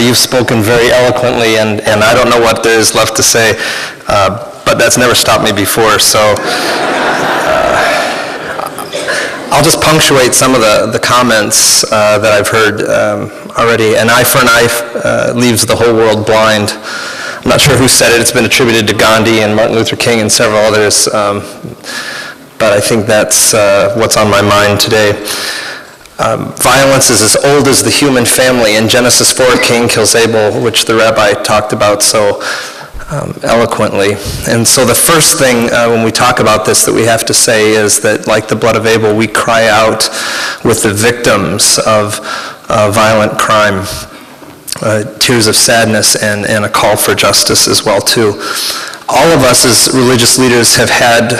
You've spoken very eloquently, and I don't know what there is left to say, but that's never stopped me before, so I'll just punctuate some of the comments that I've heard already. An eye for an eye leaves the whole world blind. I'm not sure who said it. It's been attributed to Gandhi and Martin Luther King and several others, but I think that's what's on my mind today. Violence is as old as the human family. In Genesis 4, Cain kills Abel, which the rabbi talked about so eloquently. And so the first thing when we talk about this that we have to say is that, like the blood of Abel, we cry out with the victims of violent crime, tears of sadness and a call for justice as well too. All of us as religious leaders have had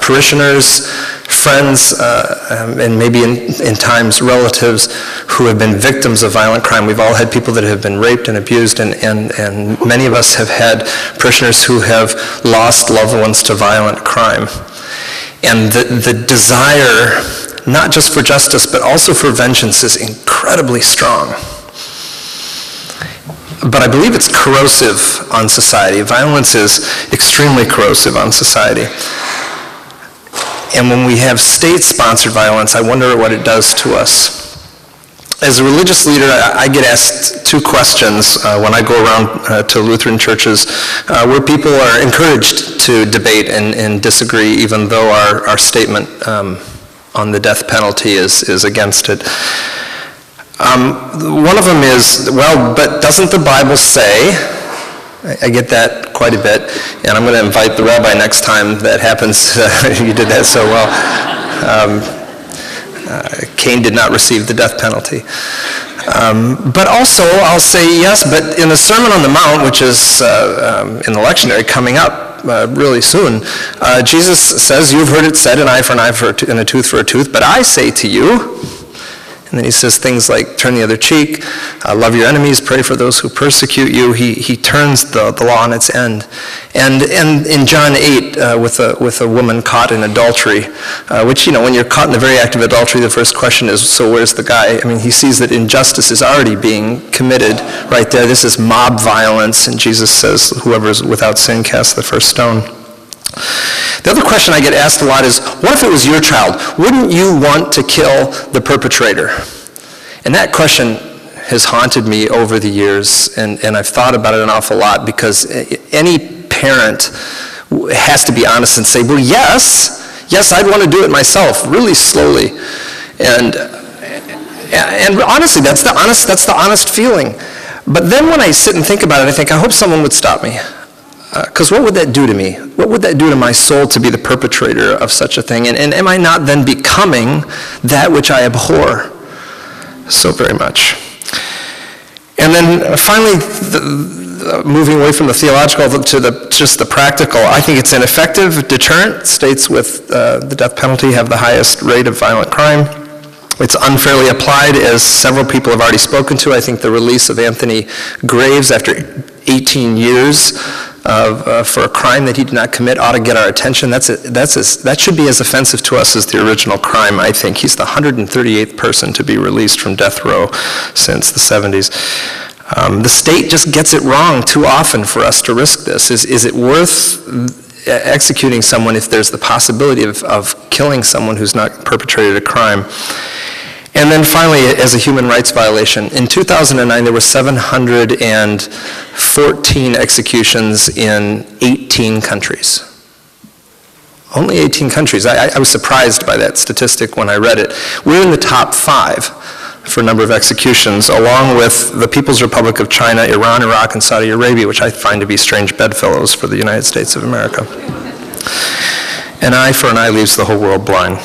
parishioners, friends, and maybe in times relatives who have been victims of violent crime. We've all had people that have been raped and abused, and many of us have had parishioners who have lost loved ones to violent crime. And the desire, not just for justice, but also for vengeance, is incredibly strong. But I believe it's corrosive on society. Violence is extremely corrosive on society. And when we have state-sponsored violence, I wonder what it does to us. As a religious leader, I get asked two questions when I go around to Lutheran churches where people are encouraged to debate and disagree, even though our statement on the death penalty is against it. One of them is, well, but doesn't the Bible say, I get that quite a bit, and I'm going to invite the rabbi next time that happens. You did that so well. Cain did not receive the death penalty. But also, I'll say yes, but in the Sermon on the Mount, which is in the lectionary coming up really soon, Jesus says, you've heard it said, an eye for an eye and a tooth for a tooth, but I say to you, and then he says things like, turn the other cheek, love your enemies, pray for those who persecute you. He turns the law on its end. And in John 8, with a woman caught in adultery, which, when you're caught in the very act of adultery, the first question is, so where's the guy? I mean, he sees that injustice is already being committed right there. This is mob violence, and Jesus says, whoever's without sin casts the first stone. The other question I get asked a lot is, what if it was your child? Wouldn't you want to kill the perpetrator? And that question has haunted me over the years, and I've thought about it an awful lot, because any parent has to be honest and say, well, yes, I'd want to do it myself, really slowly. And honestly, that's the honest feeling. But then when I sit and think about it, I think, I hope someone would stop me. Because what would that do to me? What would that do to my soul to be the perpetrator of such a thing? And am I not then becoming that which I abhor so very much? And then finally, moving away from the theological to just the practical, I think it's an effective deterrent. States with the death penalty have the highest rate of violent crime. It's unfairly applied, as several people have already spoken to. I think the release of Anthony Graves after 18 years for a crime that he did not commit ought to get our attention. That should be as offensive to us as the original crime, I think. He's the 138th person to be released from death row since the 70s. The state just gets it wrong too often for us to risk this. Is it worth executing someone if there's the possibility of killing someone who's not perpetrated a crime? And then finally, as a human rights violation, in 2009 there were 714 executions in 18 countries. Only 18 countries. I was surprised by that statistic when I read it. We're in the top 5 for number of executions, along with the People's Republic of China, Iran, Iraq, and Saudi Arabia, which I find to be strange bedfellows for the United States of America. An eye for an eye leaves the whole world blind.